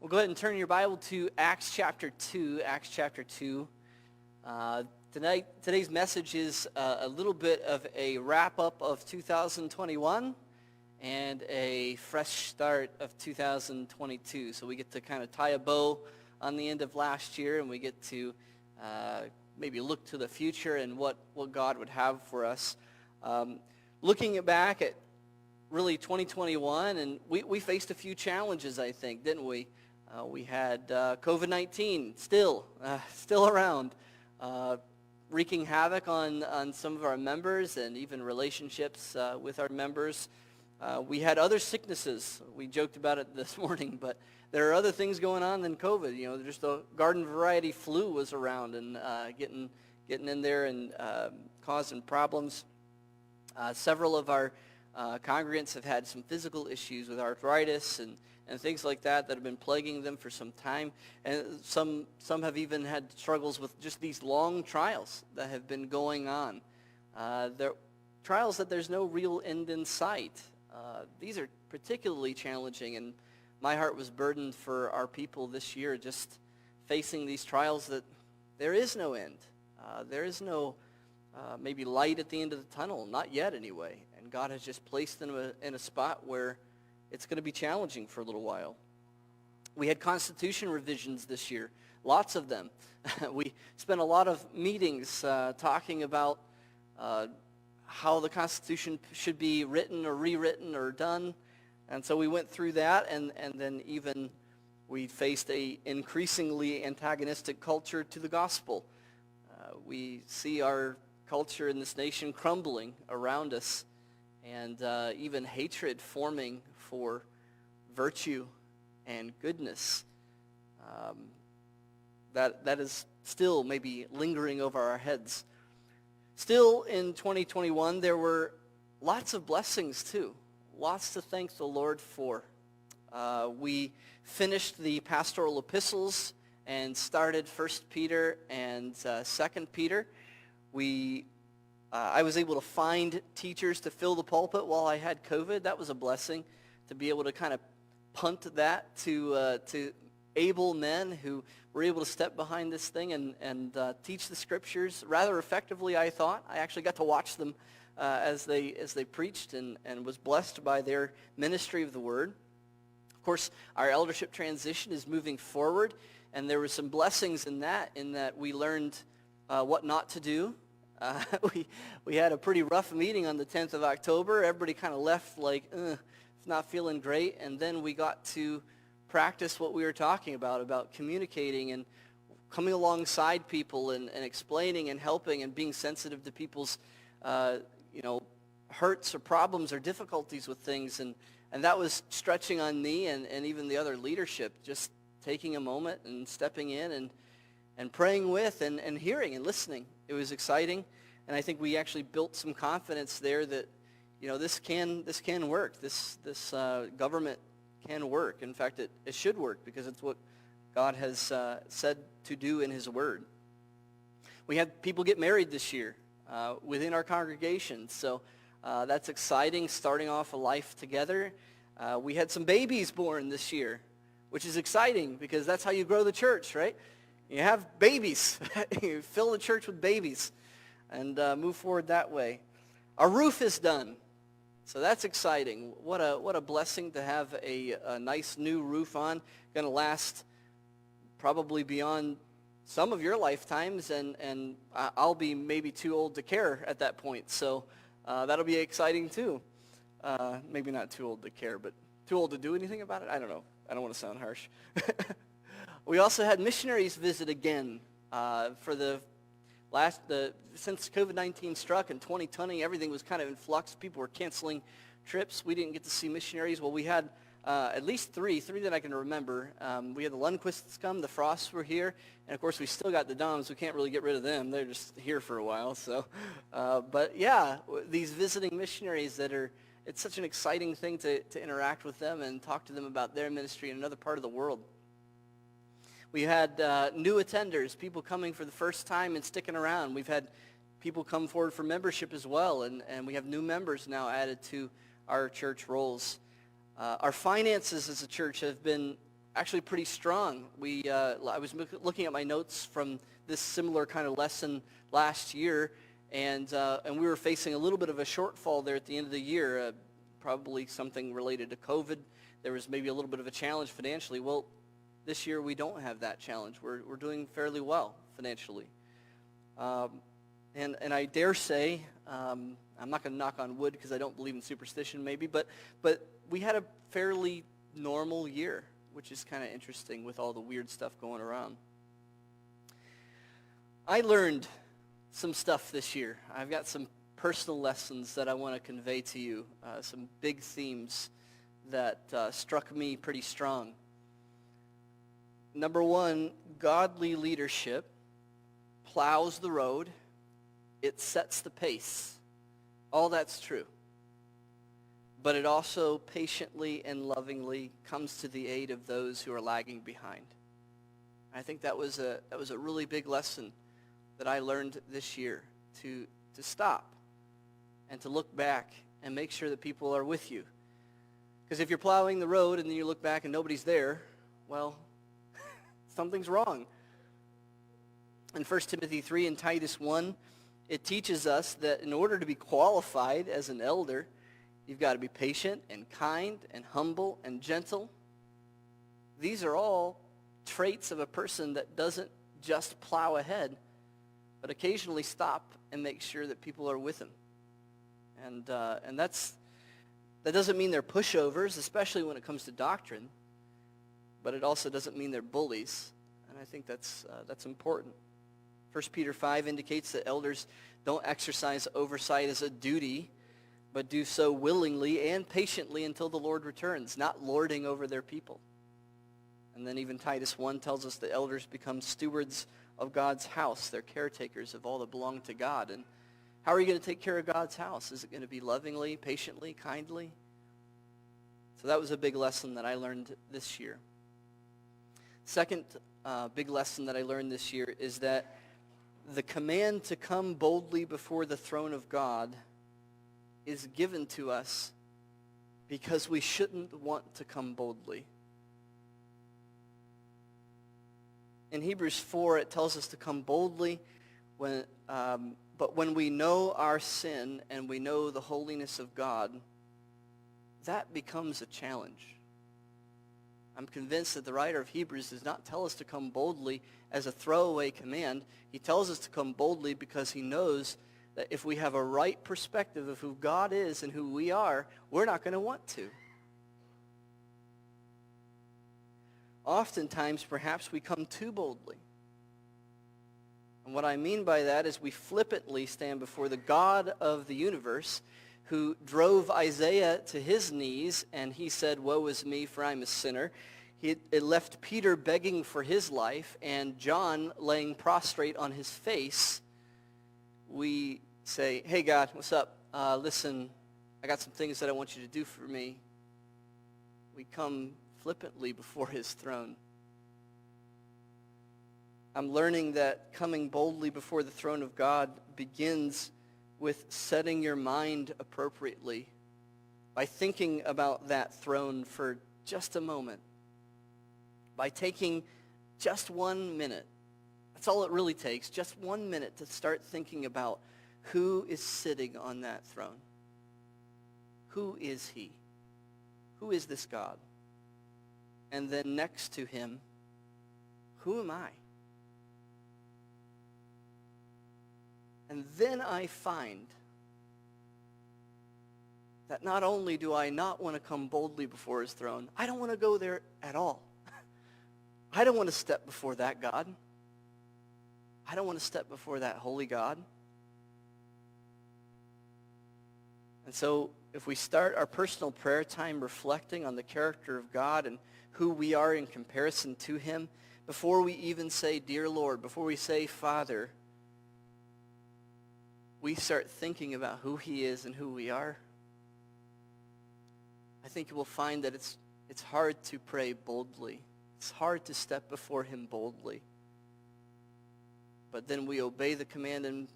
Well, go ahead and turn your Bible to Acts chapter 2. Acts chapter 2. Today's message is a little bit of a wrap-up of 2021 and a fresh start of 2022. So we get to kind of tie a bow on the end of last year, and we get to maybe look to the future and what God would have for us. Looking back at really 2021, and we faced a few challenges, I think, didn't we? We had COVID-19 still around, wreaking havoc on some of our members and even relationships with our members. We had other sicknesses. We joked about it this morning, but there are other things going on than COVID. You know, just the garden variety flu was around and getting in there and causing problems. Several of our congregants have had some physical issues with arthritis and things like that have been plaguing them for some time. And some have even had struggles with just these long trials that have been going on. They're trials that there's no real end in sight. These are particularly challenging, and my heart was burdened for our people this year, just facing these trials that there is no end. There is no maybe light at the end of the tunnel, not yet anyway. And God has just placed them in a spot where it's going to be challenging for a little while. We had Constitution revisions this year, lots of them. We spent a lot of meetings talking about how the Constitution should be written or rewritten or done. And so we went through that, and then even we faced a increasingly antagonistic culture to the gospel. We see our culture in this nation crumbling around us, and even hatred forming for virtue and goodness. That is still maybe lingering over our heads. Still in 2021, there were lots of blessings too. Lots to thank the Lord for. We finished the pastoral epistles and started 1 Peter and 2 Peter. I was able to find teachers to fill the pulpit while I had COVID. That was a blessing, to be able to kind of punt that to able men who were able to step behind this thing and teach the scriptures rather effectively, I thought. I actually got to watch them as they preached and was blessed by their ministry of the word. Of course, our eldership transition is moving forward, and there were some blessings in that we learned what not to do. We had a pretty rough meeting on the 10th of October. Everybody kind of left like, it's not feeling great. And then we got to practice what we were talking about communicating and coming alongside people and explaining and helping and being sensitive to people's, hurts or problems or difficulties with things. And that was stretching on me and even the other leadership, just taking a moment and stepping in and praying with and hearing and listening. It was exciting, and I think we actually built some confidence there that, this can work. This government can work. In fact, it should work because it's what God has said to do in His Word. We had people get married this year within our congregation, so that's exciting, starting off a life together. We had some babies born this year, which is exciting because that's how you grow the church, right? You have babies. You fill the church with babies and move forward that way. Our roof is done, so that's exciting. What a blessing to have a nice new roof on. Going to last probably beyond some of your lifetimes, and I'll be maybe too old to care at that point. So that'll be exciting too. Maybe not too old to care, but too old to do anything about it? I don't know. I don't want to sound harsh. We also had missionaries visit again since COVID-19 struck in 2020. Everything was kind of in flux. People were canceling trips. We didn't get to see missionaries. Well, we had at least three that I can remember. We had the Lundquists come. The Frosts were here. And, of course, we still got the Doms. We can't really get rid of them. They're just here for a while. So, but, yeah, these visiting missionaries it's such an exciting thing to interact with them and talk to them about their ministry in another part of the world. We had new attenders, people coming for the first time and sticking around. We've had people come forward for membership as well, and we have new members now added to our church rolls. Our finances as a church have been actually pretty strong. I was looking at my notes from this similar kind of lesson last year, and we were facing a little bit of a shortfall there at the end of the year, probably something related to COVID. There was maybe a little bit of a challenge financially. Well, this year we don't have that challenge. We're doing fairly well financially. And I dare say, I'm not going to knock on wood because I don't believe in superstition maybe, but we had a fairly normal year, which is kind of interesting with all the weird stuff going around. I learned some stuff this year. I've got some personal lessons that I want to convey to you, some big themes that struck me pretty strong. Number one, godly leadership plows the road. It sets the pace. All that's true. But it also patiently and lovingly comes to the aid of those who are lagging behind. I think that was a really big lesson that I learned this year, to stop and to look back and make sure that people are with you. Because if you're plowing the road and then you look back and nobody's there, well, something's wrong. In 1 Timothy 3 and Titus 1, it teaches us that in order to be qualified as an elder, you've got to be patient and kind and humble and gentle. These are all traits of a person that doesn't just plow ahead, but occasionally stop and make sure that people are with him. And that doesn't mean they're pushovers, especially when it comes to doctrine, but it also doesn't mean they're bullies. And I think that's important. 1 Peter 5 indicates that elders don't exercise oversight as a duty, but do so willingly and patiently until the Lord returns, not lording over their people. And then even Titus 1 tells us that elders become stewards of God's house. They're caretakers of all that belong to God. And how are you going to take care of God's house? Is it going to be lovingly, patiently, kindly? So that was a big lesson that I learned this year. Second big lesson that I learned this year is that the command to come boldly before the throne of God is given to us because we shouldn't want to come boldly. In Hebrews 4, it tells us to come boldly, but when we know our sin and we know the holiness of God, that becomes a challenge. I'm convinced that the writer of Hebrews does not tell us to come boldly as a throwaway command. He tells us to come boldly because he knows that if we have a right perspective of who God is and who we are, we're not going to want to. Oftentimes, perhaps we come too boldly. And what I mean by that is we flippantly stand before the God of the universe who drove Isaiah to his knees, and he said, "Woe is me, for I'm a sinner." It left Peter begging for his life, and John laying prostrate on his face. We say, "Hey, God, what's up? Listen, I got some things that I want you to do for me." We come flippantly before his throne. I'm learning that coming boldly before the throne of God begins with setting your mind appropriately by thinking about that throne for just a moment, by taking just 1 minute. That's all it really takes, just 1 minute to start thinking about who is sitting on that throne. Who is he? Who is this God? And then next to him, who am I? And then I find that not only do I not want to come boldly before his throne, I don't want to go there at all. I don't want to step before that God. I don't want to step before that holy God. And so if we start our personal prayer time reflecting on the character of God and who we are in comparison to him, before we even say, "Dear Lord," before we say, "Father," we start thinking about who he is and who we are, I think we'll find that it's hard to pray boldly. It's hard to step before him boldly. But then we obey the command and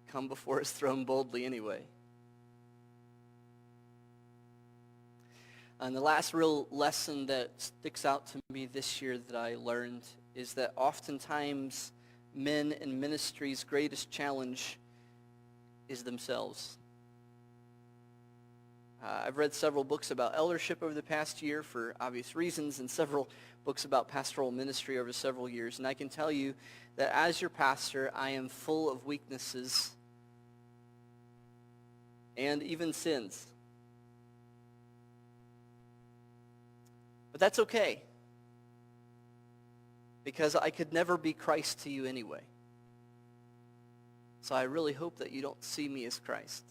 come before his throne boldly anyway. And the last real lesson that sticks out to me this year that I learned is that oftentimes men in ministry's greatest challenge is themselves. I've read several books about eldership over the past year for obvious reasons, and several books about pastoral ministry over several years. And I can tell you that as your pastor, I am full of weaknesses and even sins. But that's okay, because I could never be Christ to you anyway. So I really hope that you don't see me as Christ.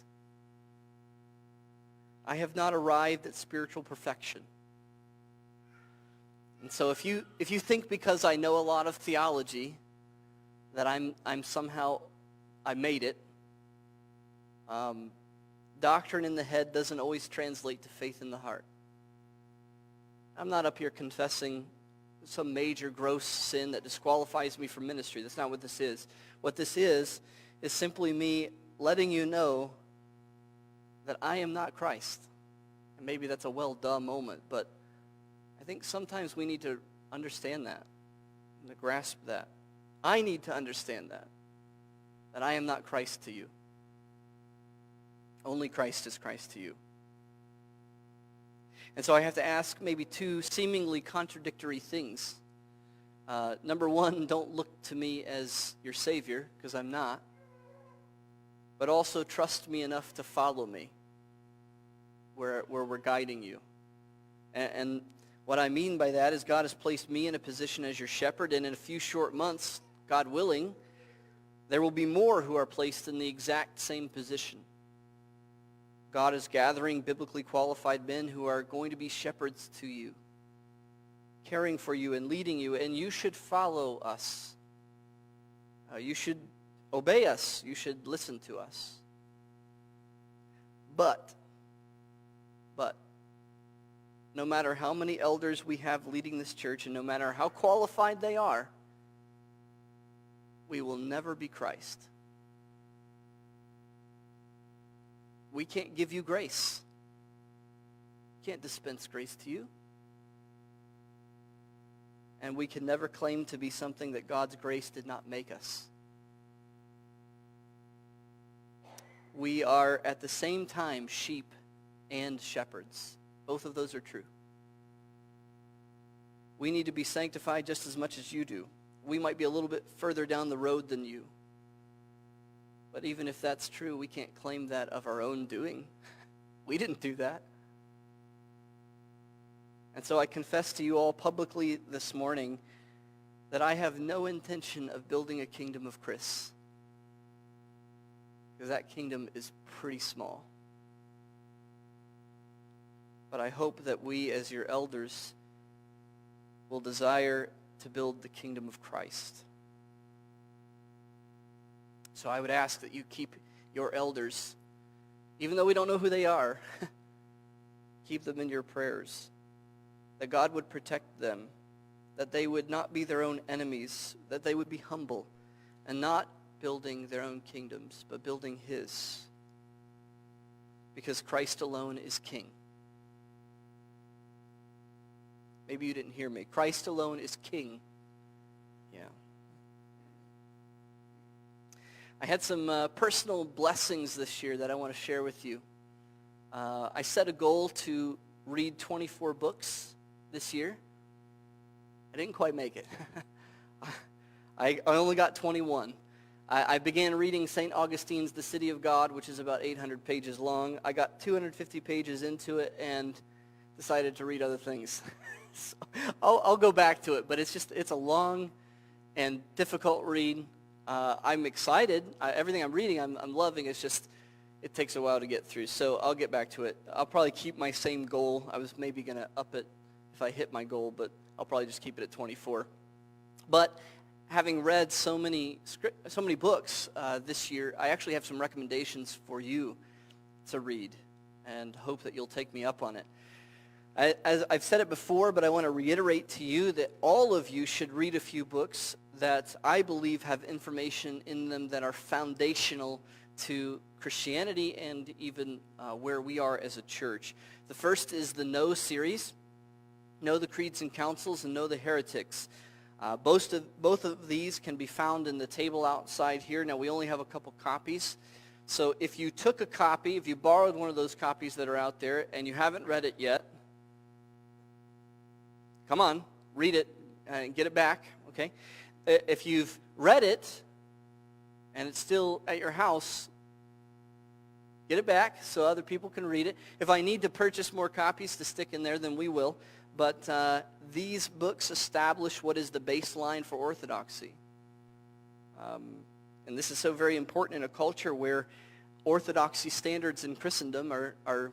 I have not arrived at spiritual perfection. And so if you think because I know a lot of theology that I'm somehow, I made it, doctrine in the head doesn't always translate to faith in the heart. I'm not up here confessing some major gross sin that disqualifies me from ministry. That's not what this is. What this is simply me letting you know that I am not Christ. And maybe that's a well-duh moment, but I think sometimes we need to understand that and to grasp that. I need to understand that I am not Christ to you. Only Christ is Christ to you. And so I have to ask maybe two seemingly contradictory things. Number one, don't look to me as your Savior, because I'm not. But also trust me enough to follow me where we're guiding you. And what I mean by that is God has placed me in a position as your shepherd, and in a few short months, God willing, there will be more who are placed in the exact same position. God is gathering biblically qualified men who are going to be shepherds to you, caring for you and leading you, and you should follow us. You should obey us. You should listen to us. But, no matter how many elders we have leading this church, and no matter how qualified they are, we will never be Christ. We can't give you grace. Can't dispense grace to you. And we can never claim to be something that God's grace did not make us. We are at the same time sheep and shepherds. Both of those are true. We need to be sanctified just as much as you do. We might be a little bit further down the road than you. But even if that's true, we can't claim that of our own doing. We didn't do that. And so I confess to you all publicly this morning that I have no intention of building a kingdom of Chris. Because that kingdom is pretty small. But I hope that we as your elders will desire to build the kingdom of Christ. So I would ask that you keep your elders, even though we don't know who they are, keep them in your prayers, that God would protect them, that they would not be their own enemies, that they would be humble and not building their own kingdoms, but building his, because Christ alone is king. Maybe you didn't hear me. Christ alone is king. Yeah. I had some personal blessings this year that I want to share with you. I set a goal to read 24 books this year. I didn't quite make it. I only got 21. I began reading St. Augustine's The City of God, which is about 800 pages long. I got 250 pages into it and decided to read other things. So I'll go back to it, but it's a long and difficult read. I'm excited. Everything I'm reading, I'm loving. It's just, it takes a while to get through. So I'll get back to it. I'll probably keep my same goal. I was maybe going to up it if I hit my goal, but I'll probably just keep it at 24. But having read so many books this year, I actually have some recommendations for you to read, and hope that you'll take me up on it. As I've said it before, but I want to reiterate to you that all of you should read a few books that I believe have information in them that are foundational to Christianity and even where we are as a church. The first is the No series, Know the Creeds and Councils, and Know the Heretics. Both of these can be found in the table outside here. Now, we only have a couple copies. So if you took a copy, if you borrowed one of those copies that are out there and you haven't read it yet, come on, read it and get it back, okay? If you've read it and it's still at your house, get it back so other people can read it. If I need to purchase more copies to stick in there, then we will. But these books establish what is the baseline for orthodoxy. And this is so very important in a culture where orthodoxy standards in Christendom are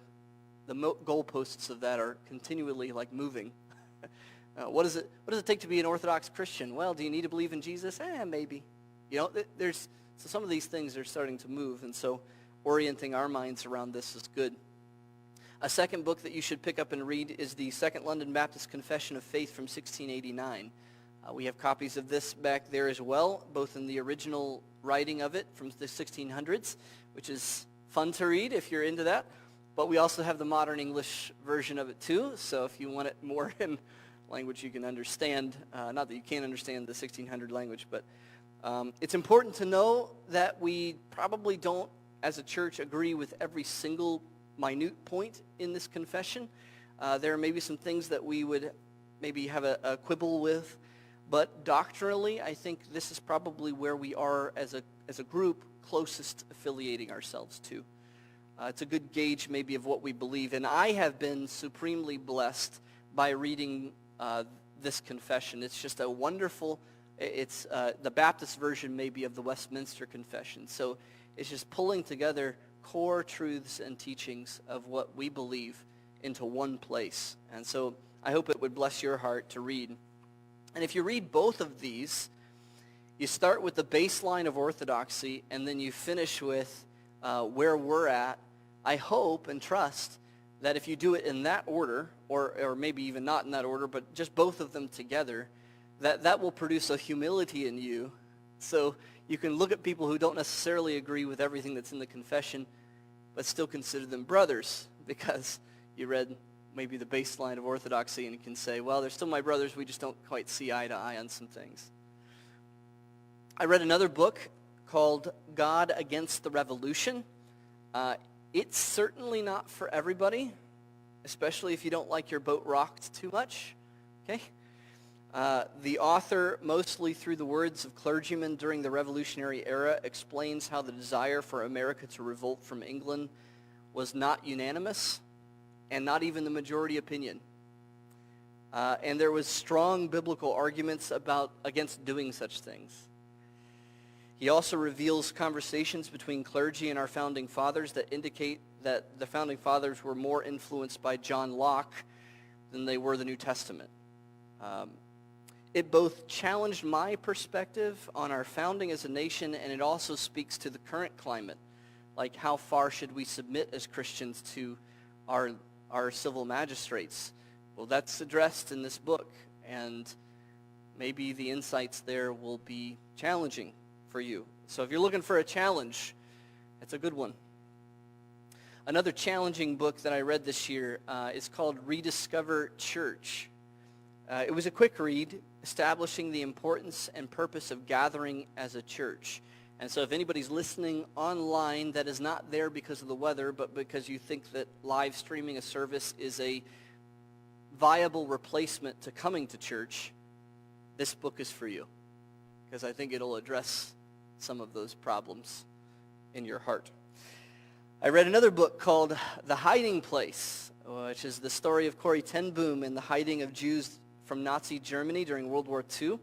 the goalposts of that are continually like moving. What does it take to be an Orthodox Christian? Well, do you need to believe in Jesus? Maybe. You know, so some of these things are starting to move, and so orienting our minds around this is good. A second book that you should pick up and read is the Second London Baptist Confession of Faith from 1689. We have copies of this back there as well, both in the original writing of it from the 1600s, which is fun to read if you're into that. But we also have the modern English version of it too, so if you want it more in language you can understand, not that you can't understand the 1600 language, but it's important to know that we probably don't, as a church, agree with every single minute point in this confession. There may be some things that we would maybe have a quibble with, but doctrinally, I think this is probably where we are as a group closest affiliating ourselves to. It's a good gauge maybe of what we believe, and I have been supremely blessed by reading this confession. It's just a wonderful, it's the Baptist version maybe of the Westminster Confession. So it's just pulling together core truths and teachings of what we believe into one place. And so I hope it would bless your heart to read. And if you read both of these, you start with the baseline of orthodoxy, and then you finish with where we're at. I hope and trust that if you do it in that order, or maybe even not in that order, but just both of them together, that will produce a humility in you. So you can look at people who don't necessarily agree with everything that's in the confession, but still consider them brothers, because you read maybe the baseline of orthodoxy and you can say, well, they're still my brothers, we just don't quite see eye to eye on some things. I read another book called God Against the Revolution. It's certainly not for everybody, especially if you don't like your boat rocked too much, okay? The author, mostly through the words of clergymen during the Revolutionary era, explains how the desire for America to revolt from England was not unanimous and not even the majority opinion. And there was strong biblical arguments against doing such things. He also reveals conversations between clergy and our founding fathers that indicate that the founding fathers were more influenced by John Locke than they were the New Testament. It both challenged my perspective on our founding as a nation, and it also speaks to the current climate. Like, how far should we submit as Christians to our civil magistrates? Well, that's addressed in this book, and maybe the insights there will be challenging for you. So if you're looking for a challenge, it's a good one. Another challenging book that I read this year is called Rediscover Church. It was a quick read, establishing the importance and purpose of gathering as a church. And so if anybody's listening online that is not there because of the weather, but because you think that live streaming a service is a viable replacement to coming to church, this book is for you, because I think it'll address some of those problems in your heart. I read another book called The Hiding Place, which is the story of Corrie ten Boom and the hiding of Jews from Nazi Germany during World War II.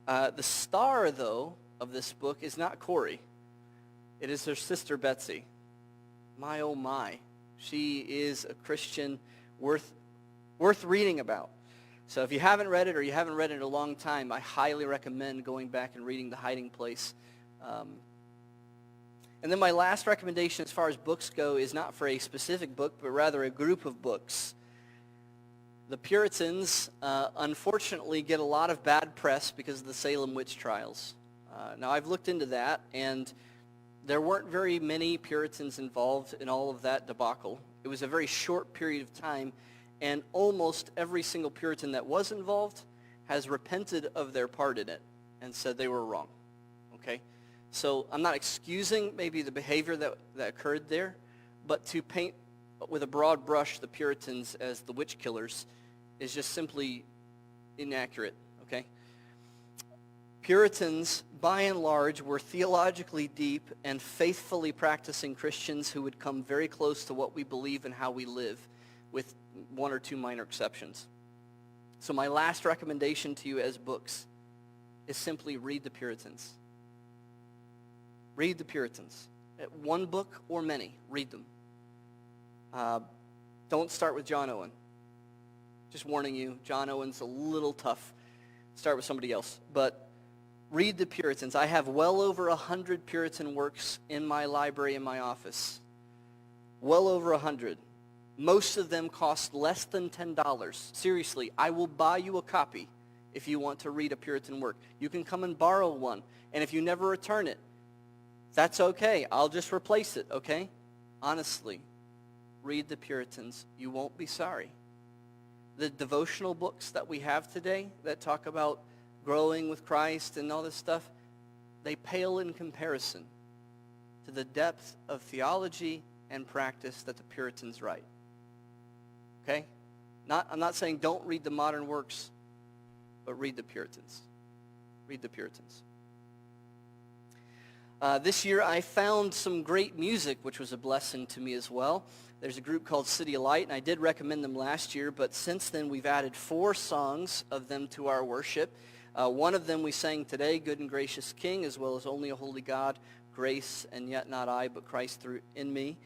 The star, though, of this book is not Corrie. It is her sister Betsy. My, oh my. She is a Christian worth reading about. So if you haven't read it, or you haven't read it in a long time, I highly recommend going back and reading The Hiding Place. And then my last recommendation as far as books go is not for a specific book, but rather a group of books. The Puritans, unfortunately, get a lot of bad press because of the Salem witch trials. Now, I've looked into that, and There weren't very many Puritans involved in all of that debacle. It was a very short period of time, and almost every single Puritan that was involved has repented of their part in it and said they were wrong, okay? So I'm not excusing maybe the behavior that occurred there, but to paint with a broad brush the Puritans as the witch killers is just simply inaccurate, okay? Puritans, by and large, were theologically deep and faithfully practicing Christians who would come very close to what we believe and how we live, with one or two minor exceptions. So my last recommendation to you as books is simply read the Puritans. Read the Puritans. One book or many, read them. Don't start with John Owen. Just warning you, John Owen's a little tough. Start with somebody else. But read the Puritans. I have well over 100 Puritan works in my library in my office. Well over 100. Most of them cost less than $10. Seriously, I will buy you a copy if you want to read a Puritan work. You can come and borrow one, and if you never return it, that's okay. I'll just replace it, okay? Honestly, read the Puritans. You won't be sorry. The devotional books that we have today that talk about growing with Christ and all this stuff, they pale in comparison to the depth of theology and practice that the Puritans write. Okay? I'm not saying don't read the modern works, but read the Puritans. Read the Puritans. This year I found some great music, which was a blessing to me as well. There's a group called City of Light, and I did recommend them last year, but since then we've added 4 songs of them to our worship. One of them we sang today, Good and Gracious King, as well as Only a Holy God, Grace, and Yet Not I, but Christ through in me.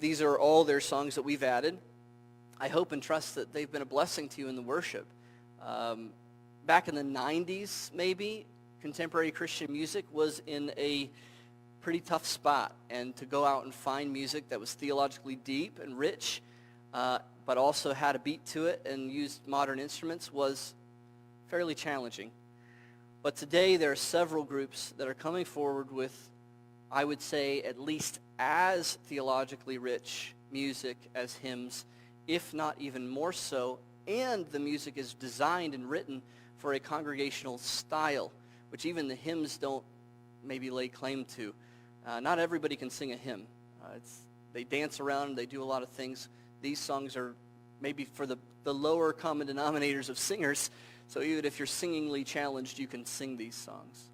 These are all their songs that we've added. I hope and trust that they've been a blessing to you in the worship. Back in the 90s, maybe, contemporary Christian music was in a pretty tough spot, and to go out and find music that was theologically deep and rich, but also had a beat to it and used modern instruments was fairly challenging. But today there are several groups that are coming forward with, I would say, at least as theologically rich music as hymns, if not even more so, and the music is designed and written for a congregational style, which even the hymns don't maybe lay claim to. Not everybody can sing a hymn. They dance around, they do a lot of things. These songs are maybe for the lower common denominators of singers, so even if you're singingly challenged, you can sing these songs.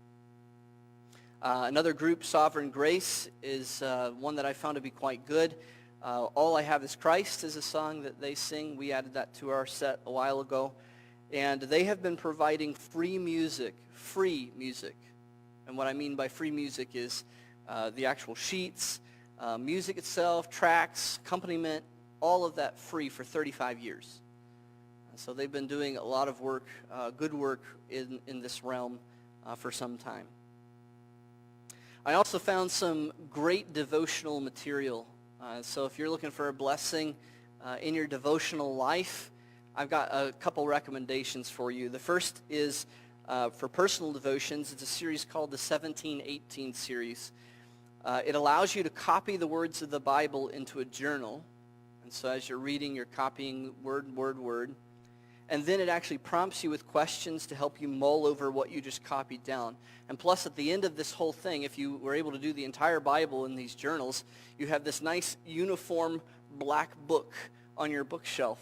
Another group, Sovereign Grace, is one that I found to be quite good. All I Have is Christ is a song that they sing. We added that to our set a while ago. And they have been providing free music. And what I mean by free music is the actual sheets, music itself, tracks, accompaniment, all of that free for 35 years. So they've been doing a lot of work, good work in this realm for some time. I also found some great devotional material. So if you're looking for a blessing in your devotional life, I've got a couple recommendations for you. The first is for personal devotions. It's a series called the 1718 series. It allows you to copy the words of the Bible into a journal. And so as you're reading, you're copying word. And then it actually prompts you with questions to help you mull over what you just copied down. And plus, at the end of this whole thing, if you were able to do the entire Bible in these journals, you have this nice uniform black book on your bookshelf.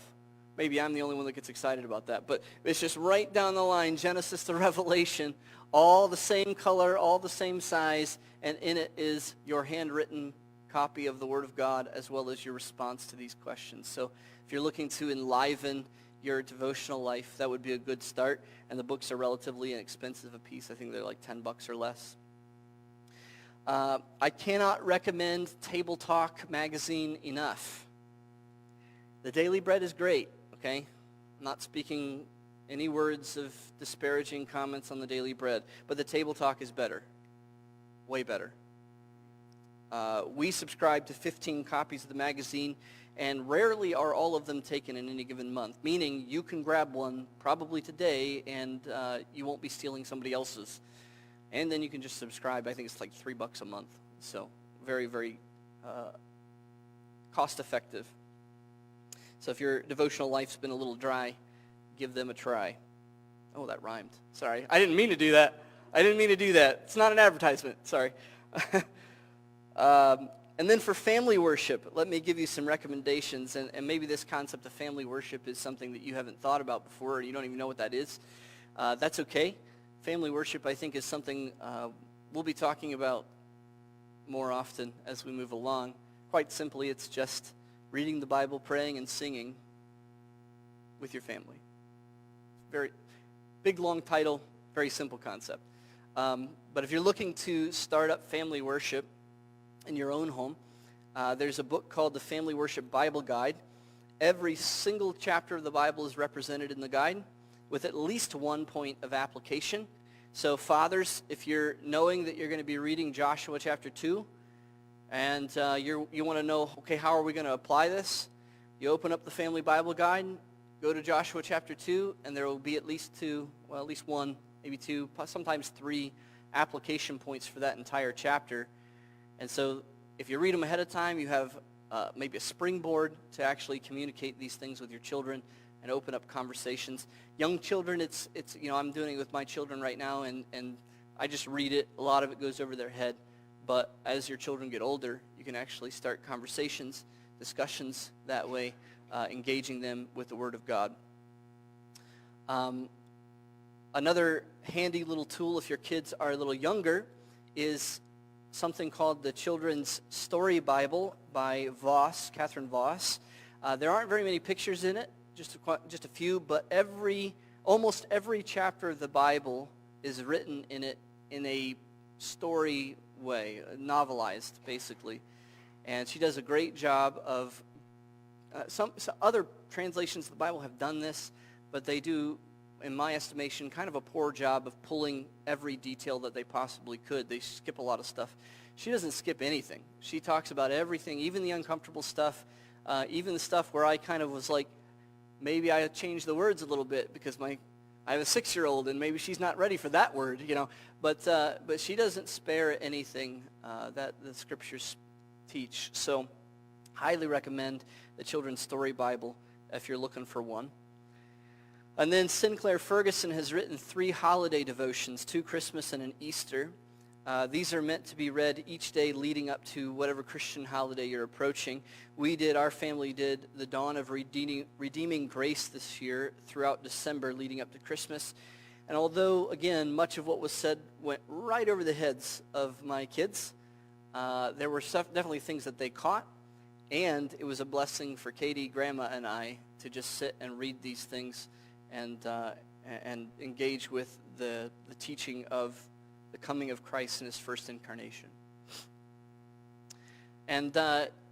Maybe I'm the only one that gets excited about that, but it's just right down the line, Genesis to Revelation, all the same color, all the same size, and in it is your handwritten copy of the Word of God as well as your response to these questions. So if you're looking to enliven your devotional life, that would be a good start, and the books are relatively inexpensive a piece. I think they're like $10 or less. I cannot recommend Table Talk magazine enough. The Daily Bread is great, okay? I'm not speaking any words of disparaging comments on the Daily Bread, but the Table Talk is better, way better. We subscribe to 15 copies of the magazine, and rarely are all of them taken in any given month, meaning you can grab one probably today and you won't be stealing somebody else's. And then you can just subscribe. I think it's like $3 a month. So very, very cost-effective. So if your devotional life's been a little dry, give them a try. Oh, that rhymed. Sorry. I didn't mean to do that. It's not an advertisement. Sorry. And then for family worship, let me give you some recommendations. And maybe this concept of family worship is something that you haven't thought about before, or you don't even know what that is. That's okay. Family worship, I think, is something we'll be talking about more often as we move along. Quite simply, it's just reading the Bible, praying, and singing with your family. Very big, long title, very simple concept. But if you're looking to start up family worship in your own home, there's a book called the Family Worship Bible Guide. Every single chapter of the Bible is represented in the guide with at least one point of application. So fathers, if you're knowing that you're going to be reading Joshua chapter 2, and you want to know, okay, how are we going to apply this? You open up the Family Bible Guide, go to Joshua chapter 2, and there will be at least one, maybe two, sometimes three application points for that entire chapter. And so if you read them ahead of time, you have maybe a springboard to actually communicate these things with your children and open up conversations. Young children, it's I'm doing it with my children right now, and I just read it. A lot of it goes over their head. But as your children get older, you can actually start conversations, discussions that way, engaging them with the Word of God. Another handy little tool if your kids are a little younger is something called the Children's Story Bible by Catherine Voss. There aren't very many pictures in it, just a few, but almost every chapter of the Bible is written in a story way, novelized basically. And she does a great job of, some other translations of the Bible have done this, but they do, in my estimation, kind of a poor job of pulling every detail that they possibly could. They skip a lot of stuff. She doesn't skip anything. She talks about everything, even the uncomfortable stuff, even the stuff where I kind of was like, maybe I changed the words a little bit because I have a 6-year-old and maybe she's not ready for that word, But she doesn't spare anything that the scriptures teach. So highly recommend the Children's Story Bible if you're looking for one. And then Sinclair Ferguson has written 3 holiday devotions, 2 Christmas and an Easter. These are meant to be read each day leading up to whatever Christian holiday you're approaching. Our family did the Dawn of Redeeming Grace this year throughout December leading up to Christmas. And although, again, much of what was said went right over the heads of my kids, there were definitely things that they caught. And it was a blessing for Katie, Grandma, and I to just sit and read these things and engage with the teaching of the coming of Christ in his first incarnation. And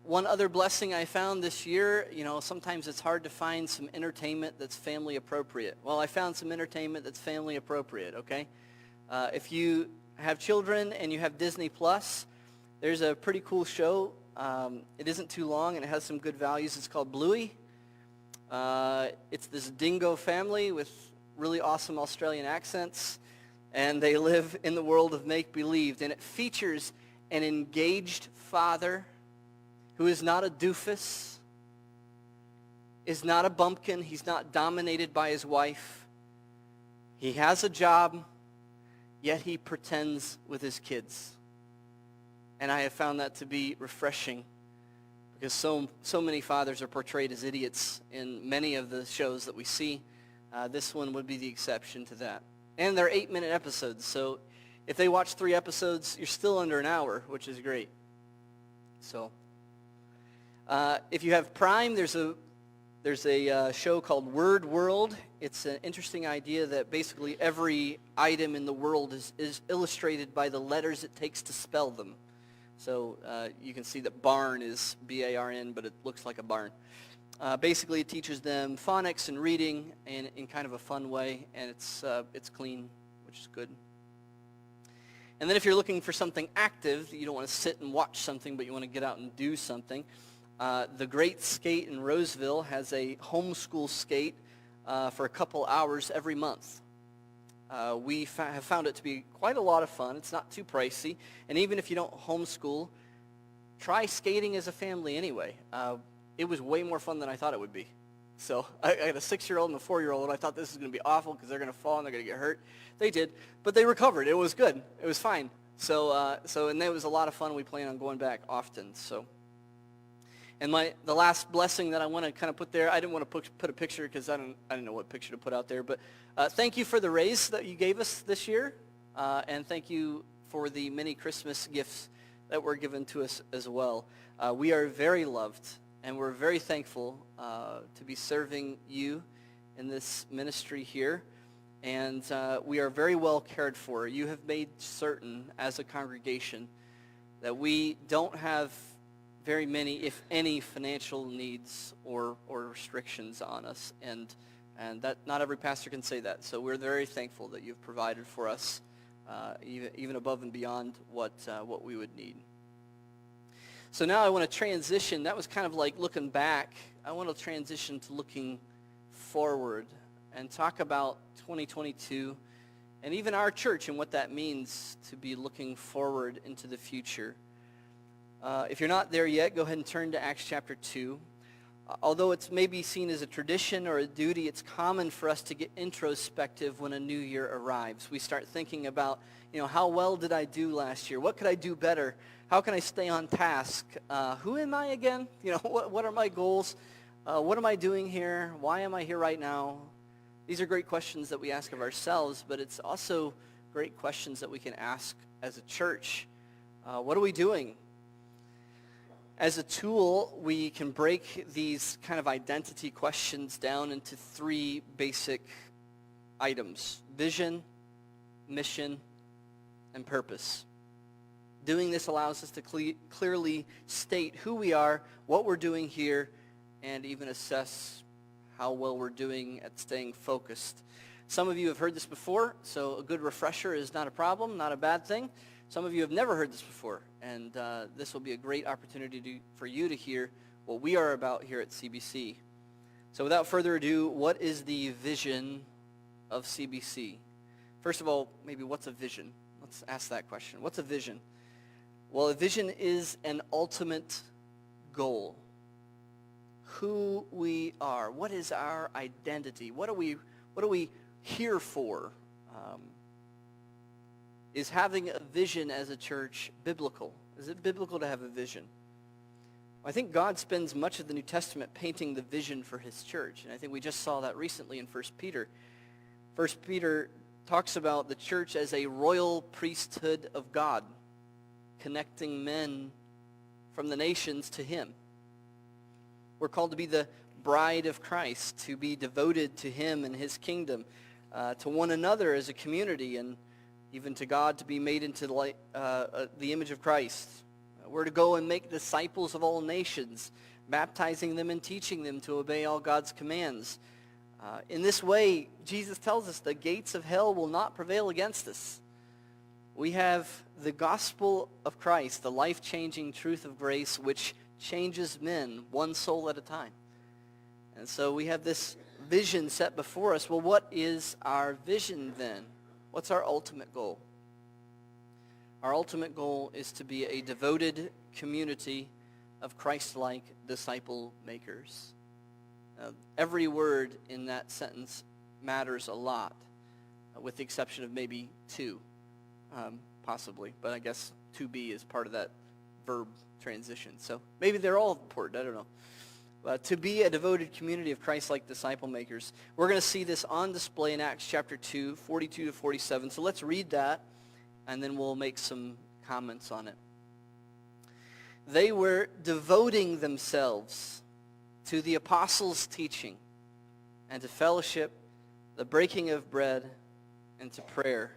one other blessing I found this year, sometimes it's hard to find some entertainment that's family appropriate. Well, I found some entertainment that's family appropriate, okay? If you have children and you have Disney Plus, there's a pretty cool show. It isn't too long and it has some good values. It's called Bluey. It's this dingo family with really awesome Australian accents, and they live in the world of make-believe. And it features an engaged father who is not a doofus, is not a bumpkin. He's not dominated by his wife. He has a job, yet he pretends with his kids. And I have found that to be refreshing because so many fathers are portrayed as idiots in many of the shows that we see. This one would be the exception to that. And they're 8-minute episodes, so if they watch 3 episodes, you're still under an hour, which is great. So, if you have Prime, there's a show called Word World. It's an interesting idea that basically every item in the world is illustrated by the letters it takes to spell them. So you can see that barn is B-A-R-N, but it looks like a barn. Basically, it teaches them phonics and reading in kind of a fun way, and it's clean, which is good. And then if you're looking for something active, you don't want to sit and watch something, but you want to get out and do something, the Great Skate in Roseville has a homeschool skate for a couple hours every month. We have found it to be quite a lot of fun. It's not too pricey. And even if you don't homeschool, try skating as a family anyway. It was way more fun than I thought it would be. So I had a 6-year-old and a 4-year-old. I thought this was going to be awful because they're going to fall and they're going to get hurt. They did, but they recovered. It was good. It was fine. And it was a lot of fun. We plan on going back often. And the last blessing that I want to kind of put there, I didn't want to put a picture because I didn't know what picture to put out there. But thank you for the raise that you gave us this year, and thank you for the many Christmas gifts that were given to us as well. We are very loved. And we're very thankful to be serving you in this ministry here. And we are very well cared for. You have made certain as a congregation that we don't have very many, if any, financial needs or restrictions on us. And that not every pastor can say that. So we're very thankful that you've provided for us, even above and beyond what we would need. So now I want to transition. That was kind of like looking back. I want to transition to looking forward and talk about 2022 and even our church and what that means to be looking forward into the future. If you're not there yet, go ahead and turn to Acts chapter 2. Although it's maybe seen as a tradition or a duty, it's common for us to get introspective when a new year arrives. We start thinking about, how well did I do last year? What could I do better? How can I stay on task? Who am I again? What are my goals? What am I doing here? Why am I here right now? These are great questions that we ask of ourselves, but it's also great questions that we can ask as a church. What are we doing? As a tool, we can break these kind of identity questions down into 3 basic items: vision, mission, and purpose. Doing this allows us to clearly state who we are, what we're doing here, and even assess how well we're doing at staying focused. Some of you have heard this before, so a good refresher is not a problem, not a bad thing. Some of you have never heard this before, and this will be a great opportunity for you to hear what we are about here at CBC. So without further ado, what is the vision of CBC? First of all, maybe what's a vision? Let's ask that question. What's a vision? Well, a vision is an ultimate goal. Who we are. What is our identity? What are we here for? Is having a vision as a church biblical? Is it biblical to have a vision? I think God spends much of the New Testament painting the vision for his church, and I think we just saw that recently in 1 Peter. 1 Peter talks about the church as a royal priesthood of God, connecting men from the nations to him. We're called to be the bride of Christ, to be devoted to him and his kingdom, to one another as a community, and even to God, to be made into the image of Christ. We're to go and make disciples of all nations, baptizing them and teaching them to obey all God's commands. In this way, Jesus tells us the gates of hell will not prevail against us. We have the gospel of Christ, the life-changing truth of grace, which changes men one soul at a time. And so we have this vision set before us. Well, what is our vision then? What's our ultimate goal? Our ultimate goal is to be a devoted community of Christ-like disciple makers. Every word in that sentence matters a lot, with the exception of maybe 2, possibly. But I guess to be is part of that verb transition. So maybe they're all important. I don't know. To be a devoted community of Christ-like disciple makers. We're going to see this on display in Acts chapter 2, 42 to 47. So let's read that, and then we'll make some comments on it. They were devoting themselves to the apostles' teaching and to fellowship, the breaking of bread, and to prayer.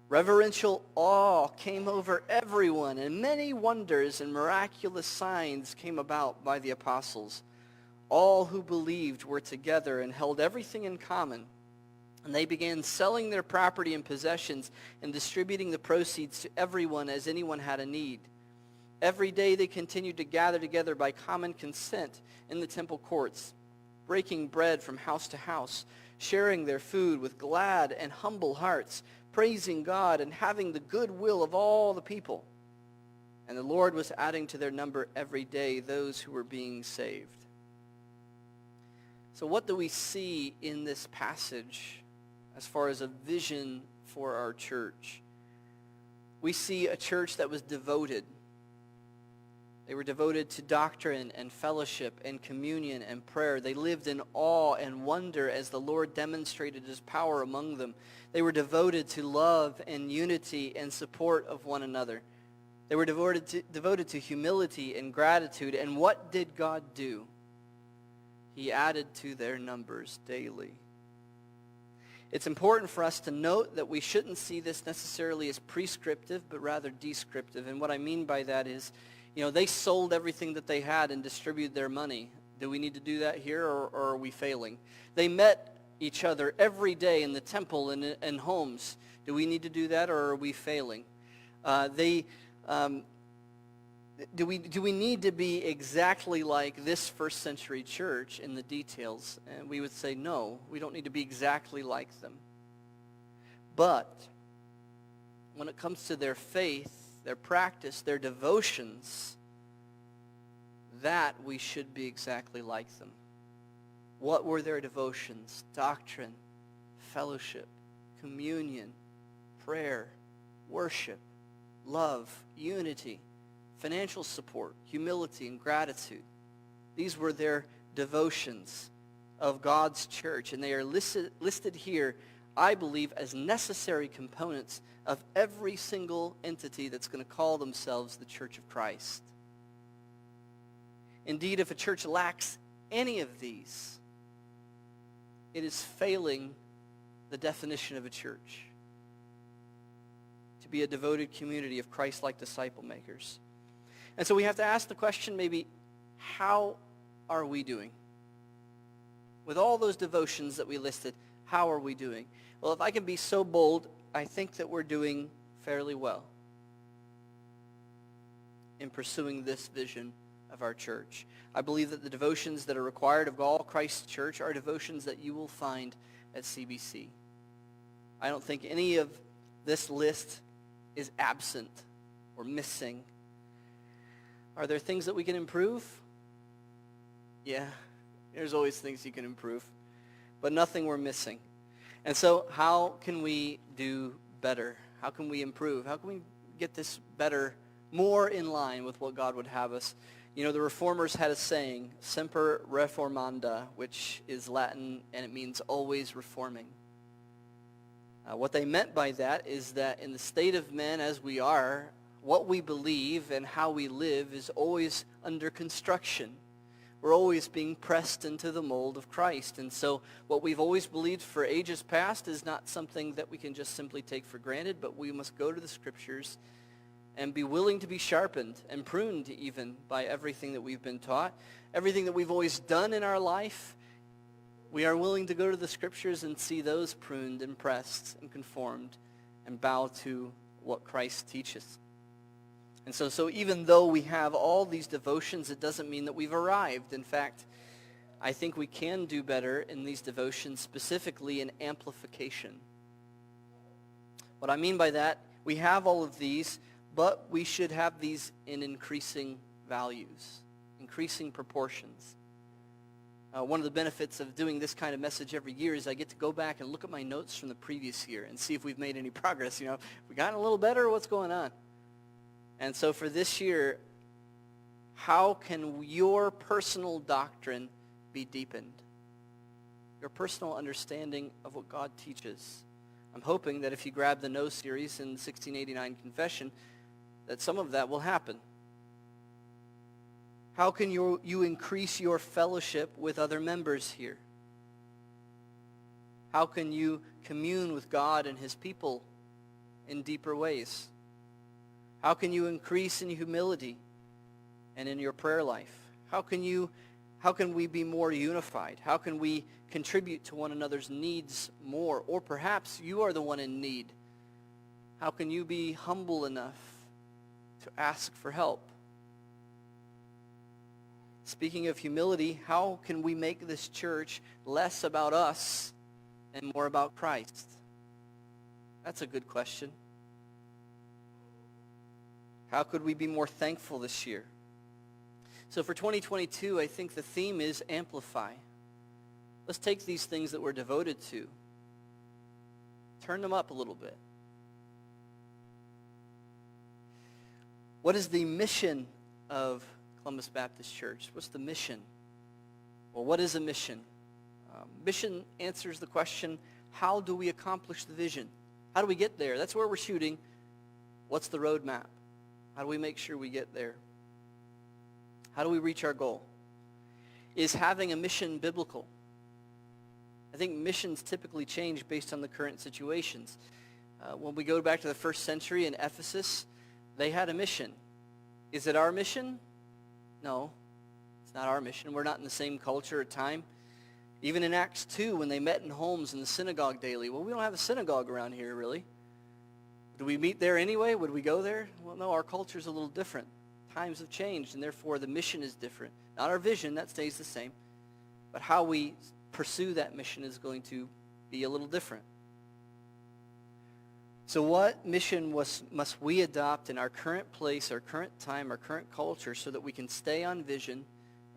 Reverential awe came over everyone, and many wonders and miraculous signs came about by the apostles. All who believed were together and held everything in common. And they began selling their property and possessions and distributing the proceeds to everyone as anyone had a need. Every day they continued to gather together by common consent in the temple courts, breaking bread from house to house, sharing their food with glad and humble hearts, praising God and having the goodwill of all the people. And the Lord was adding to their number every day those who were being saved. So what do we see in this passage as far as a vision for our church? We see a church that was devoted. They were devoted to doctrine and fellowship and communion and prayer. They lived in awe and wonder as the Lord demonstrated his power among them. They were devoted to love and unity and support of one another. They were devoted to humility and gratitude. And what did God do? He added to their numbers daily. It's important for us to note that we shouldn't see this necessarily as prescriptive, but rather descriptive. And what I mean by that is, they sold everything that they had and distributed their money. Do we need to do that here, or are we failing? They met each other every day in the temple and homes. Do we need to do that, or are we failing? Do we need to be exactly like this first century church in the details? And we would say no, we don't need to be exactly like them. But when it comes to their faith, their practice, their devotions, that we should be exactly like them. What were their devotions? Doctrine, fellowship, communion, prayer, worship, love, unity, financial support, humility, and gratitude. These were their devotions of God's church, and they are listed here, I believe, as necessary components of every single entity that's going to call themselves the Church of Christ. Indeed, if a church lacks any of these, it is failing the definition of a church. To be a devoted community of Christ-like disciple makers. And so we have to ask the question, maybe, how are we doing? With all those devotions that we listed, how are we doing? Well, if I can be so bold, I think that we're doing fairly well in pursuing this vision of our church. I believe that the devotions that are required of all Christ's church are devotions that you will find at CBC. I don't think any of this list is absent or missing. Are there things that we can improve? Yeah, there's always things you can improve, but nothing we're missing. And so how can we do better? How can we improve? How can we get this better, more in line with what God would have us? The Reformers had a saying, semper reformanda, which is Latin, and it means always reforming. What they meant by that is that in the state of men as we are, what we believe and how we live is always under construction. We're always being pressed into the mold of Christ. And so what we've always believed for ages past is not something that we can just simply take for granted, but we must go to the Scriptures and be willing to be sharpened and pruned even by everything that we've been taught. Everything that we've always done in our life, we are willing to go to the Scriptures and see those pruned and pressed and conformed and bow to what Christ teaches. And so even though we have all these devotions, it doesn't mean that we've arrived. In fact, I think we can do better in these devotions, specifically in amplification. What I mean by that, we have all of these, but we should have these in increasing values, increasing proportions. One of the benefits of doing this kind of message every year is I get to go back and look at my notes from the previous year and see if we've made any progress. We gotten a little better, what's going on? And so for this year, how can your personal doctrine be deepened? Your personal understanding of what God teaches. I'm hoping that if you grab the No series in 1689 Confession, that some of that will happen. How can you increase your fellowship with other members here? How can you commune with God and his people in deeper ways? How can you increase in humility and in your prayer life? How can we be more unified? How can we contribute to one another's needs more? Or perhaps you are the one in need. How can you be humble enough to ask for help? Speaking of humility, how can we make this church less about us and more about Christ? That's a good question. How could we be more thankful this year? So for 2022, I think the theme is amplify. Let's take these things that we're devoted to, turn them up a little bit. What is the mission of Columbus Baptist Church? What's the mission? Well, what is a mission? Mission answers the question, how do we accomplish the vision? How do we get there? That's where we're shooting. What's the roadmap? How do we make sure we get there? How do we reach our goal? Is having a mission biblical? I think missions typically change based on the current situations. When we go back to the first century in Ephesus, they had a mission. Is it our mission? No, it's not our mission. We're not in the same culture or time. Even in Acts 2, when they met in homes in the synagogue daily, well, we don't have a synagogue around here, really. Do we meet there anyway? Would we go there? Well, no, our culture's a little different. Times have changed, and therefore the mission is different. Not our vision, that stays the same. But how we pursue that mission is going to be a little different. So what mission must we adopt in our current place, our current time, our current culture, so that we can stay on vision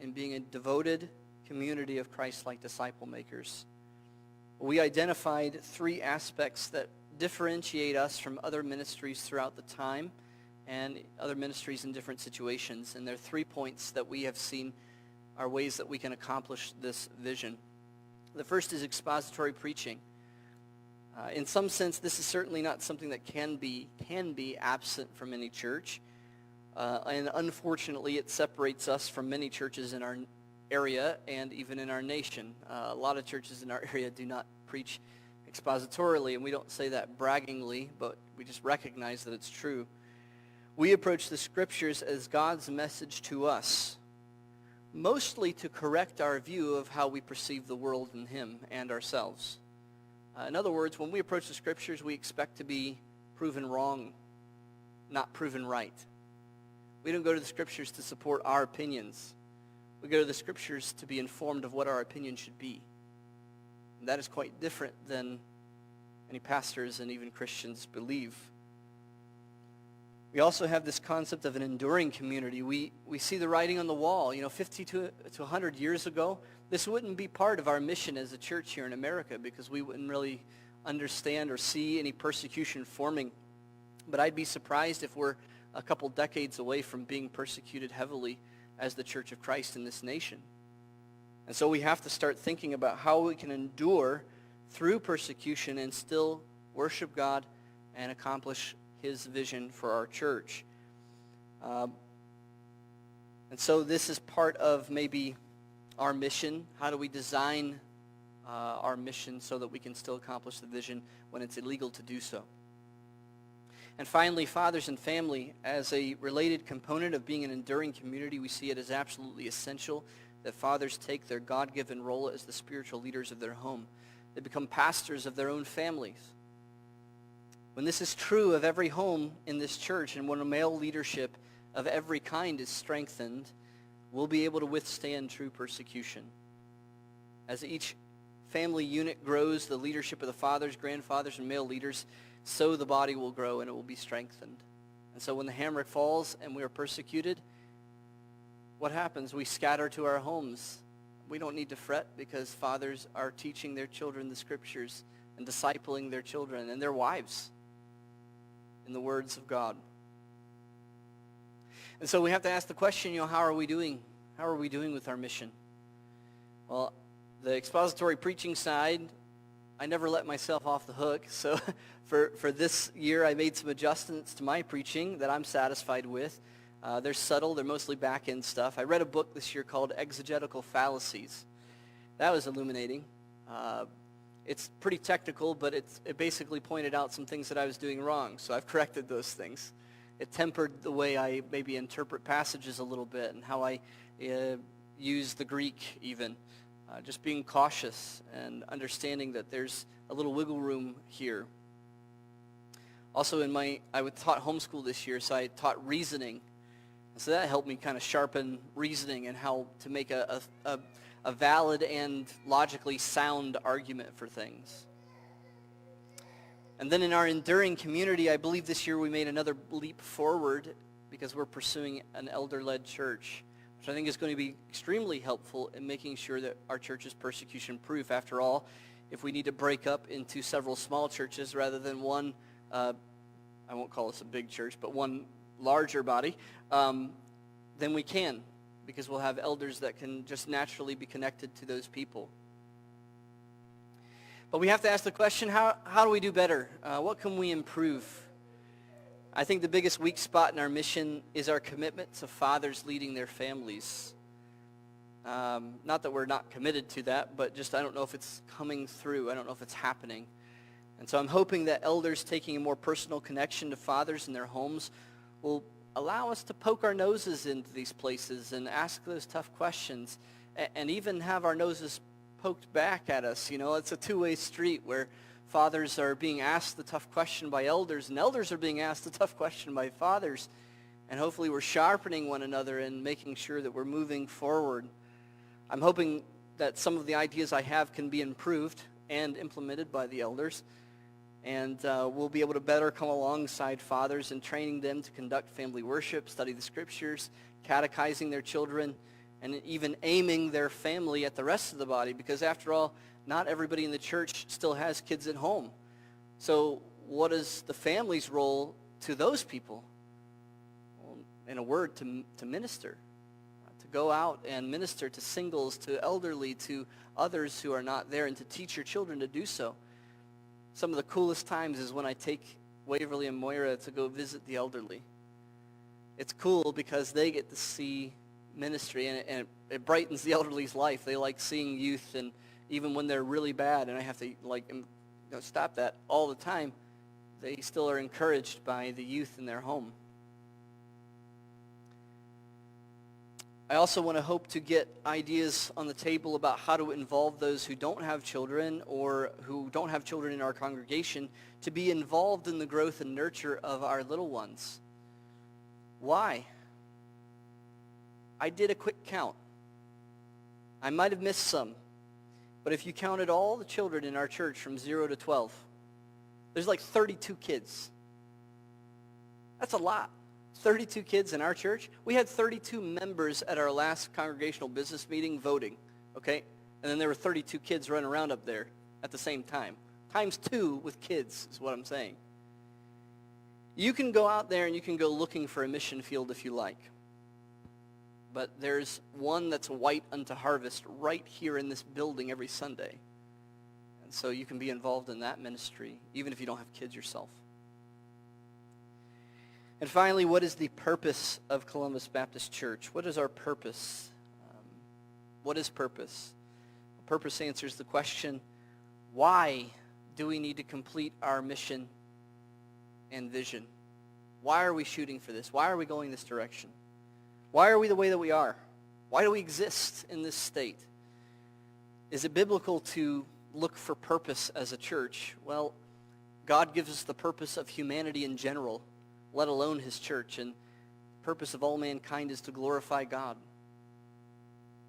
in being a devoted community of Christ-like disciple makers? We identified 3 aspects that differentiate us from other ministries throughout the time and other ministries in different situations. And there are 3 points that we have seen are ways that we can accomplish this vision. The first is expository preaching. In some sense, this is certainly not something that can be absent from any church. And unfortunately, it separates us from many churches in our area and even in our nation. A lot of churches in our area do not preach expositorily, and we don't say that braggingly, but we just recognize that it's true. We approach the Scriptures as God's message to us, mostly to correct our view of how we perceive the world and Him and ourselves. In other words, when we approach the Scriptures, we expect to be proven wrong, not proven right. We don't go to the Scriptures to support our opinions. We go to the Scriptures to be informed of what our opinion should be. And that is quite different than many pastors and even Christians believe. We also have this concept of an enduring community. We see the writing on the wall. 50 to 100 years ago, this wouldn't be part of our mission as a church here in America because we wouldn't really understand or see any persecution forming. But I'd be surprised if we're a couple decades away from being persecuted heavily as the Church of Christ in this nation. And so we have to start thinking about how we can endure through persecution and still worship God and accomplish His vision for our church. And so this is part of maybe our mission. How do we design our mission so that we can still accomplish the vision when it's illegal to do so? And finally, fathers and family, as a related component of being an enduring community, we see it as absolutely essential that fathers take their God-given role as the spiritual leaders of their home. They become pastors of their own families. When this is true of every home in this church, and when a male leadership of every kind is strengthened, we'll be able to withstand true persecution. As each family unit grows, the leadership of the fathers, grandfathers, and male leaders, so the body will grow and it will be strengthened. And so when the hammer falls and we are persecuted, what happens? We scatter to our homes. We don't need to fret because fathers are teaching their children the Scriptures and discipling their children and their wives in the words of God. And so we have to ask the question, how are we doing? How are we doing with our mission? Well, the expository preaching side, I never let myself off the hook. So for this year, I made some adjustments to my preaching that I'm satisfied with. They're subtle. They're mostly back-end stuff. I read a book this year called Exegetical Fallacies. That was illuminating. It's pretty technical, but it basically pointed out some things that I was doing wrong. So I've corrected those things. It tempered the way I maybe interpret passages a little bit and how I use the Greek even. Just being cautious and understanding that there's a little wiggle room here. Also I taught homeschool this year, so I taught reasoning. So that helped me kind of sharpen reasoning and how to make a valid and logically sound argument for things. And then in our enduring community, I believe this year we made another leap forward because we're pursuing an elder-led church, which I think is going to be extremely helpful in making sure that our church is persecution-proof. After all, if we need to break up into several small churches rather than one, I won't call this a big church, but one larger body, then we can, because we'll have elders that can just naturally be connected to those people. But we have to ask the question, how do we do better? What can we improve? I think the biggest weak spot in our mission is our commitment to fathers leading their families. Not that we're not committed to that, but just I don't know if it's coming through. I don't know if it's happening. And so I'm hoping that elders taking a more personal connection to fathers in their homes will allow us to poke our noses into these places and ask those tough questions and even have our noses poked back at us. You know, it's a two-way street where fathers are being asked the tough question by elders, and elders are being asked the tough question by fathers. And hopefully we're sharpening one another and making sure that we're moving forward. I'm hoping that some of the ideas I have can be improved and implemented by the elders. And we'll be able to better come alongside fathers in training them to conduct family worship, study the scriptures, catechizing their children, and even aiming their family at the rest of the body, because after all, not everybody in the church still has kids at home. So what is the family's role to those people? Well, in a word, to minister, to go out and minister to singles, to elderly, to others who are not there, and to teach your children to do so. Some of the coolest times is when I take Waverly and Moira to go visit the elderly. It's cool because they get to see ministry, and it brightens the elderly's life. They like seeing youth, and even when they're really bad, and I have to stop that all the time, they still are encouraged by the youth in their home. I also want to hope to get ideas on the table about how to involve those who don't have children or who don't have children in our congregation to be involved in the growth and nurture of our little ones. Why? I did a quick count. I might have missed some, but if you counted all the children in our church from 0 to 12, there's like 32 kids. That's a lot. 32 kids in our church. We had 32 members at our last congregational business meeting voting, okay? And then there were 32 kids running around up there at the same time. Times 2 with kids is what I'm saying. You can go out there and you can go looking for a mission field if you like. But there's one that's white unto harvest right here in this building every Sunday. And so you can be involved in that ministry, even if you don't have kids yourself. And finally, what is the purpose of Columbus Baptist Church? What is our purpose? What is purpose? Purpose answers the question, why do we need to complete our mission and vision? Why are we shooting for this? Why are we going this direction? Why are we the way that we are? Why do we exist in this state? Is it biblical to look for purpose as a church? Well, God gives us the purpose of humanity in general, let alone his church, and the purpose of all mankind is to glorify God.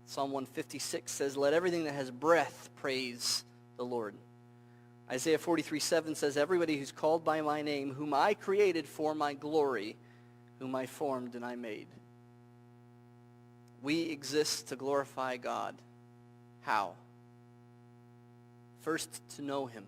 Psalm 156 says, let everything that has breath praise the Lord. Isaiah 43:7 says, everybody who's called by my name, whom I created for my glory, whom I formed and I made. We exist to glorify God. How? First, to know him.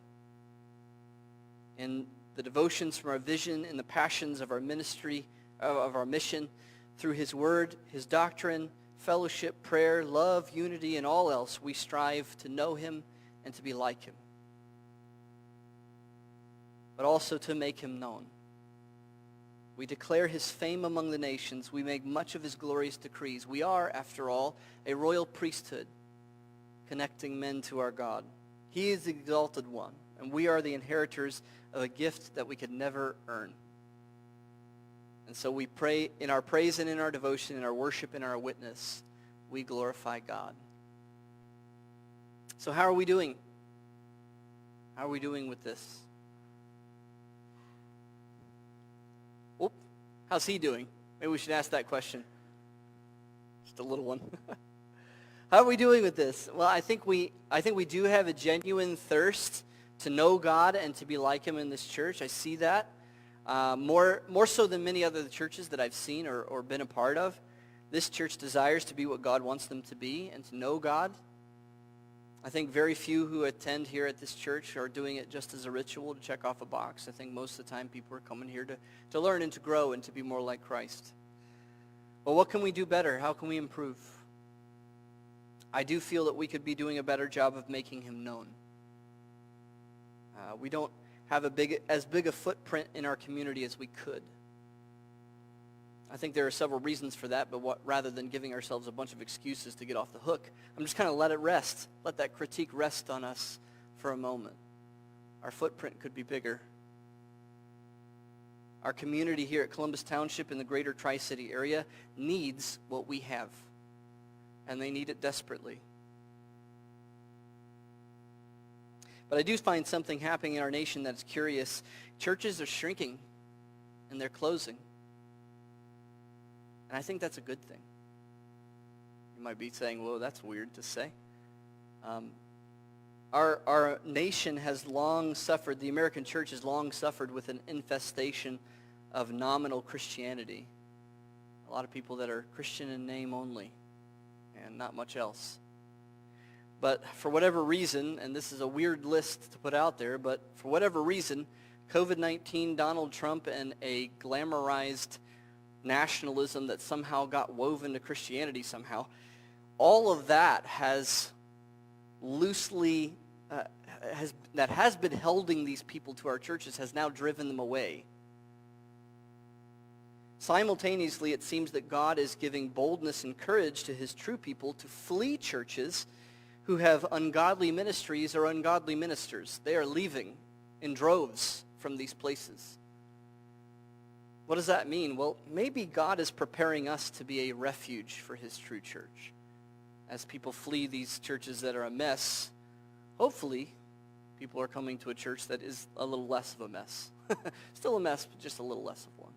In the devotions from our vision and the passions of our ministry, of our mission, through his word, his doctrine, fellowship, prayer, love, unity, and all else, we strive to know him and to be like him. But also to make him known. We declare his fame among the nations. We make much of his glorious decrees. We are, after all, a royal priesthood, connecting men to our God. He is the exalted one, and we are the inheritors of a gift that we could never earn. And so we pray in our praise and in our devotion, in our worship and our witness, we glorify God. So how are we doing? How are we doing with this? How's he doing? Maybe we should ask that question. Just a little one. How are we doing with this? Well, I think we do have a genuine thirst to know God and to be like him in this church. I see that more so than many other churches that I've seen or been a part of. This church desires to be what God wants them to be and to know God. I think very few who attend here at this church are doing it just as a ritual to check off a box. I think most of the time people are coming here to learn and to grow and to be more like Christ. Well, what can we do better? How can we improve? I do feel that we could be doing a better job of making him known. We don't have as big a footprint in our community as we could. I think there are several reasons for that, but rather than giving ourselves a bunch of excuses to get off the hook, I'm just kind of let it rest. Let that critique rest on us for a moment. Our footprint could be bigger. Our community here at Columbus Township in the greater Tri-City area needs what we have, and they need it desperately. But I do find something happening in our nation that's curious. Churches are shrinking, and they're closing. And I think that's a good thing. You might be saying, well, that's weird to say. Our nation has long suffered, the American church has long suffered with an infestation of nominal Christianity. A lot of people that are Christian in name only and not much else. But for whatever reason, and this is a weird list to put out there, but for whatever reason, COVID-19, Donald Trump, and a glamorized nationalism that somehow got woven to Christianity somehow, all of that has loosely, that has been holding these people to our churches, has now driven them away. Simultaneously, it seems that God is giving boldness and courage to his true people to flee churches who have ungodly ministries or ungodly ministers. They are leaving in droves from these places. What does that mean? Well, maybe God is preparing us to be a refuge for his true church. As people flee these churches that are a mess, hopefully people are coming to a church that is a little less of a mess. Still a mess, but just a little less of one.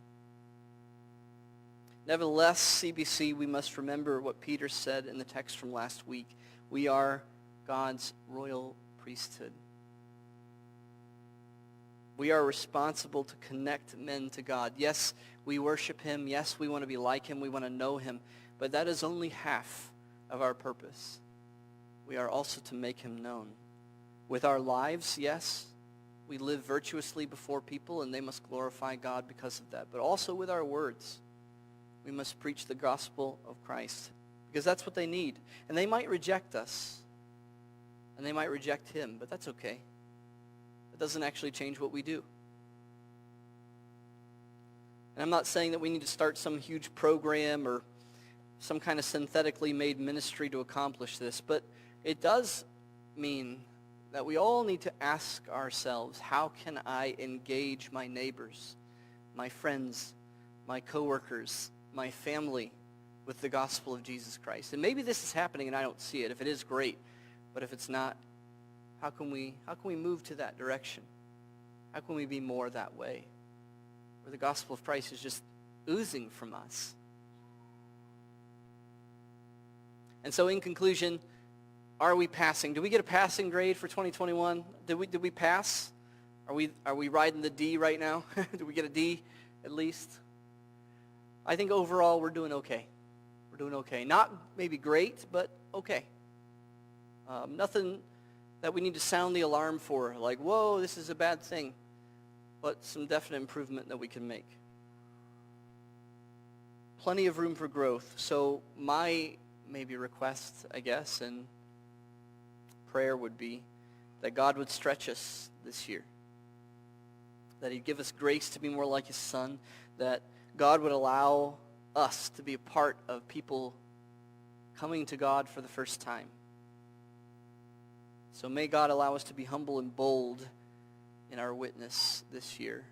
Nevertheless, CBC, we must remember what Peter said in the text from last week. We are God's royal priesthood. We are responsible to connect men to God. Yes, we worship him. Yes, we want to be like him. We want to know him. But that is only half of our purpose. We are also to make him known. With our lives, yes, we live virtuously before people, and they must glorify God because of that. But also with our words, we must preach the gospel of Christ, because that's what they need. And they might reject us, and they might reject him, but that's okay. It doesn't actually change what we do. And I'm not saying that we need to start some huge program or some kind of synthetically made ministry to accomplish this, but it does mean that we all need to ask ourselves, how can I engage my neighbors, my friends, my coworkers, my family with the gospel of Jesus Christ? And maybe this is happening and I don't see it. If it is, great. But if it's not, how can we move to that direction? How can we be more that way, where the gospel of Christ is just oozing from us? And so in conclusion, are we passing? Do we get a passing grade for 2021? Did we pass? Are we riding the D right now? Do we get a D at least? I think overall we're doing okay. We're doing okay. Not maybe great, but okay. Nothing that we need to sound the alarm for, like, whoa, this is a bad thing, but some definite improvement that we can make. Plenty of room for growth. So my maybe request, I guess, and prayer would be that God would stretch us this year, that he'd give us grace to be more like his son, that God would allow us to be a part of people coming to God for the first time. So may God allow us to be humble and bold in our witness this year.